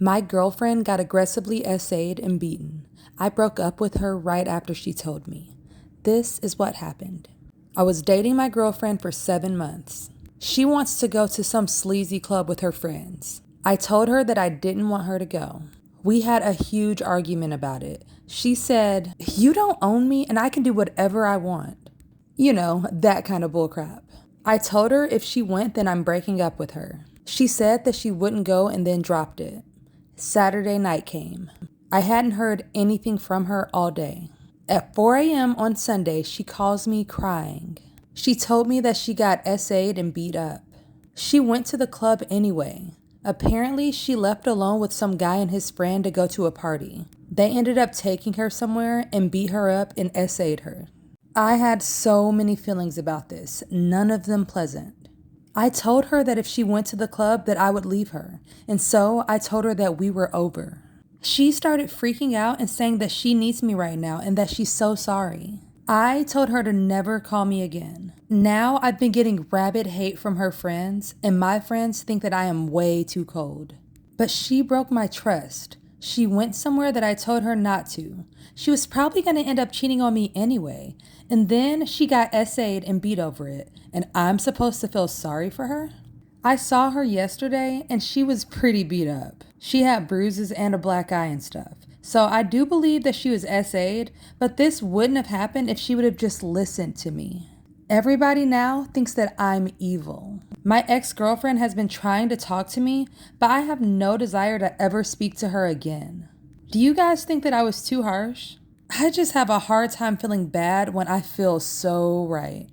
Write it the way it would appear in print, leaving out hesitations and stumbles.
My girlfriend got aggressively essayed and beaten. I broke up with her right after she told me. This is what happened. I was dating my girlfriend for 7 months. She wants to go to some sleazy club with her friends. I told her that I didn't want her to go. We had a huge argument about it. She said, "You don't own me and I can do whatever I want." You know, that kind of bullcrap. I told her if she went, then I'm breaking up with her. She said that she wouldn't go and then dropped it. Saturday night came. I hadn't heard anything from her all day. At 4 a.m. on Sunday, she calls me crying. She told me that she got essayed and beat up. She went to the club anyway. Apparently, she left alone with some guy and his friend to go to a party. They ended up taking her somewhere and beat her up and essayed her. I had so many feelings about this, none of them pleasant. I told her that if she went to the club that I would leave her, and so I told her that we were over. She started freaking out and saying that she needs me right now and that she's so sorry. I told her to never call me again. Now I've been getting rabid hate from her friends, and my friends think that I am way too cold. But she broke my trust. She went somewhere that I told her not to. She was probably going to end up cheating on me anyway, and then she got essayed and beat over it, and I'm supposed to feel sorry for her? I saw her yesterday, and she was pretty beat up. She had bruises and a black eye and stuff. So I do believe that she was essayed, but this wouldn't have happened if she would have just listened to me. Everybody now thinks that I'm evil. My ex-girlfriend has been trying to talk to me, but I have no desire to ever speak to her again. Do you guys think that I was too harsh? I just have a hard time feeling bad when I feel so right.